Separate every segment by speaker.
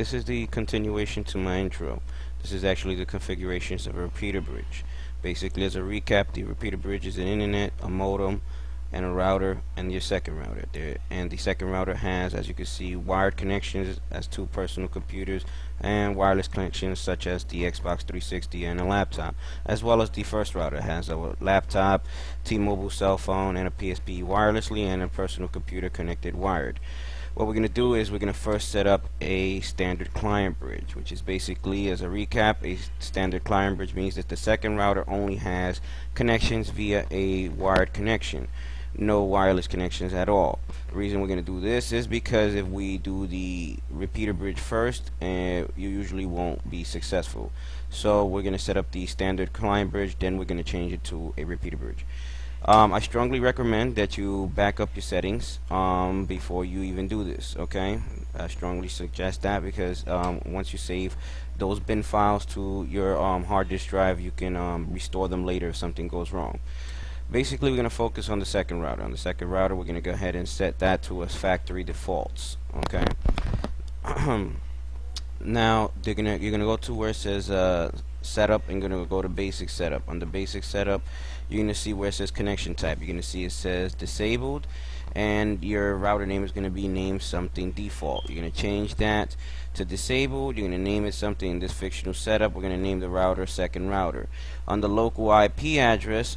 Speaker 1: This is the continuation to my intro. This is actually the configurations of a repeater bridge. Basically, as a recap, the repeater bridge is an internet, a modem, and a router, and your second router there. And the second router has, as you can see, wired connections as two personal computers and wireless connections such as the Xbox 360 and a laptop, as well as the first router has a laptop, T-Mobile cell phone, and a PSP wirelessly, and a personal computer connected wired. What we're going to do is we're going to first set up a standard client bridge, which is basically, as a recap, a standard client bridge means that the second router only has connections via a wired connection, no wireless connections at all. The reason we're going to do this is because if we do the repeater bridge first, you usually won't be successful. So we're going to set up the standard client bridge, then we're going to change it to a repeater bridge. I strongly recommend that you back up your settings before you even do this. Okay, I strongly suggest that because once you save those bin files to your hard disk drive, you can restore them later if something goes wrong. Basically, we're going to focus on the second router. On the second router, we're going to go ahead and set that to as factory defaults. Okay. Now you're gonna go to where it says setup, and you're gonna go to basic setup. On the basic setup, you're gonna see where it says connection type. You're gonna see it says disabled, and your router name is gonna be named something default. You're gonna change that to disabled. You're gonna name it something. In this fictional setup, we're gonna name the router second router. On the local IP address,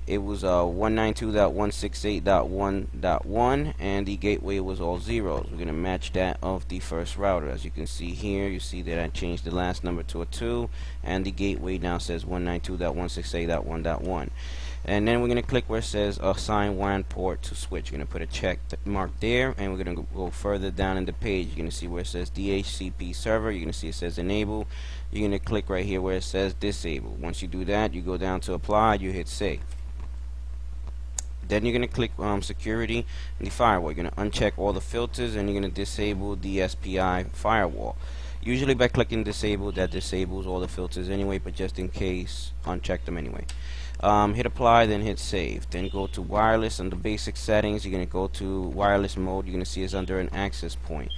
Speaker 1: it was 192.168.1.1, and the gateway was all zeros. We're going to match that of the first router. As you can see here, you see that I changed the last number to a 2, and the gateway now says 192.168.1.1. And then we're going to click where it says assign WAN port to switch. You're going to put a check mark there, and we're going to go further down in the page. You're going to see where it says DHCP server. You're going to see it says enable. You're going to click right here where it says disable. Once you do that, you go down to apply, you hit save. Then you're going to click security and the firewall. You're going to uncheck all the filters, and you're going to disable the SPI firewall. Usually by clicking disable, that disables all the filters anyway, but just in case, uncheck them anyway. Hit apply, then hit save. Then go to wireless. Under basic settings, you're going to go to wireless mode. You're going to see it's under an access point,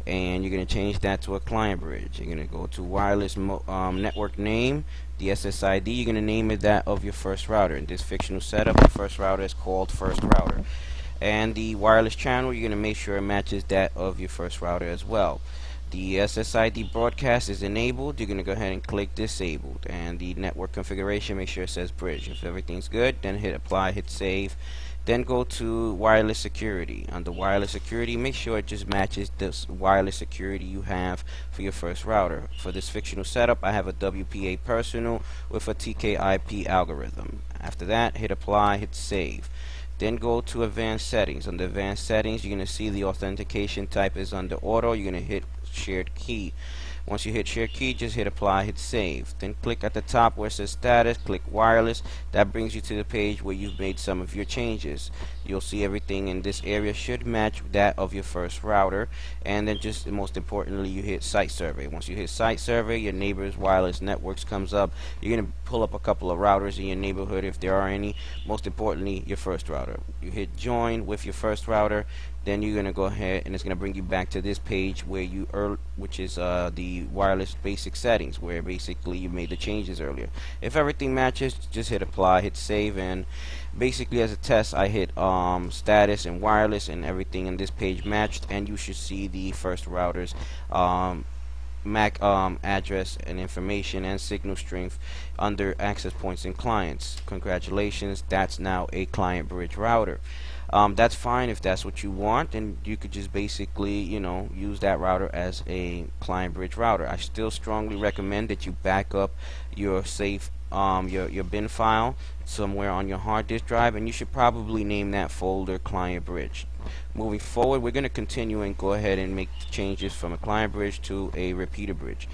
Speaker 1: and you're going to change that to a client bridge. You're going to go to wireless network name, the SSID. You're going to name it that of your first router. In this fictional setup, the first router is called first router, and the wireless channel, you're going to make sure it matches that of your first router as well. The SSID broadcast is enabled. You're going to go ahead and click disabled, and the network configuration, make sure it says bridge. If everything's good, then hit apply, hit save. Then go to wireless security. Under wireless security, make sure it just matches this wireless security you have for your first router. For this fictional setup, I have a WPA personal with a TKIP algorithm. After that, hit apply, hit save. Then go to advanced settings. Under advanced settings, you're going to see the authentication type is under auto. You're going to hit shared key. Once you hit shared key, just hit apply, hit save. Then click at the top where it says status, click wireless. That brings you to the page where you've made some of your changes. You'll see everything in this area should match that of your first router. And then just most importantly, you hit site survey. Once you hit site survey, your neighbor's wireless networks comes up. You're going to pull up a couple of routers in your neighborhood if there are any. Most importantly, your first router. You hit join with your first router. Then you're going to go ahead, and it's going to bring you back to this page where which is the wireless basic settings, where basically you made the changes earlier. If everything matches, just hit apply, hit save, and basically as a test, I hit status and wireless, and everything in this page matched, and you should see the first router's MAC address and information and signal strength under access points and clients. Congratulations, that's now a client bridge router. That's fine if that's what you want, and you could just basically, use that router as a client bridge router. I still strongly recommend that you back up your your bin file somewhere on your hard disk drive, and you should probably name that folder client bridge. Moving forward, we're going to continue and go ahead and make changes from a client bridge to a repeater bridge,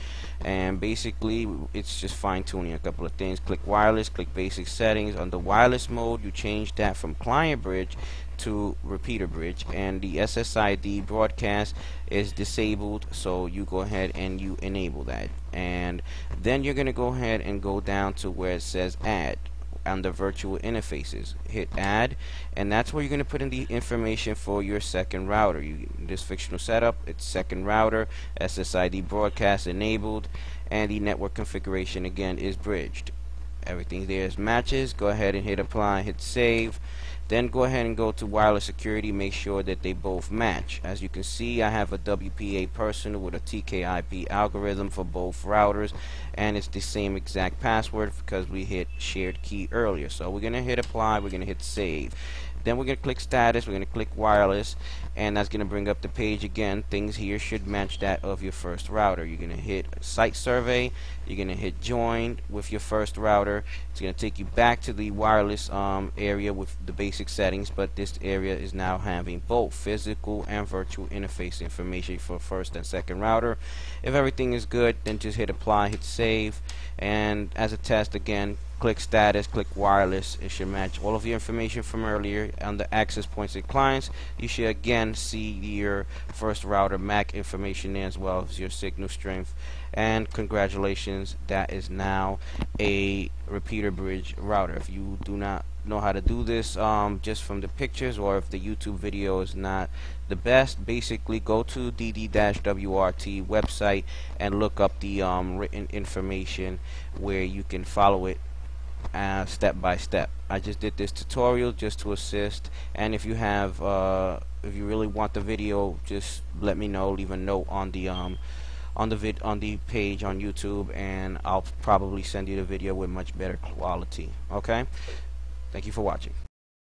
Speaker 1: and basically it's just fine-tuning a couple of things. Click wireless, click basic settings. Under wireless mode, you change that from client bridge to repeater bridge, and the SSID broadcast is disabled, so you go ahead and you enable that. And then you're going to go ahead and go down to where it says add. under virtual interfaces. Hit add, and that's where you're going to put in the information for your second router. This fictional setup, it's second router, SSID broadcast enabled, and the network configuration again is bridged. Everything there is matches. Go ahead and hit apply, hit save. Then go ahead and go to wireless security, make sure that they both match. As you can see, I have a WPA personal with a TKIP algorithm for both routers, and it's the same exact password because we hit shared key earlier. So we're going to hit apply, we're going to hit save. Then we're going to click status, we're going to click wireless, and that's going to bring up the page again. Things here should match that of your first router. You're going to hit site survey, you're going to hit join with your first router. It's going to take you back to the wireless area with the basic settings, but this area is now having both physical and virtual interface information for first and second router. If everything is good, then just hit apply, hit save, and as a test again, click status, click wireless. It should match all of your information from earlier. Under access points and clients, you should again see your first router MAC information there, as well as your signal strength. And congratulations, that is now a repeater bridge router. If you do not know how to do this just from the pictures, or if the YouTube video is not the best, basically go to DD-WRT website and look up the written information where you can follow it step by step. I just did this tutorial just to assist, and if you have if you really want the video, just let me know, leave a note on the page on YouTube, and I'll probably send you the video with much better quality. Okay, thank you for watching.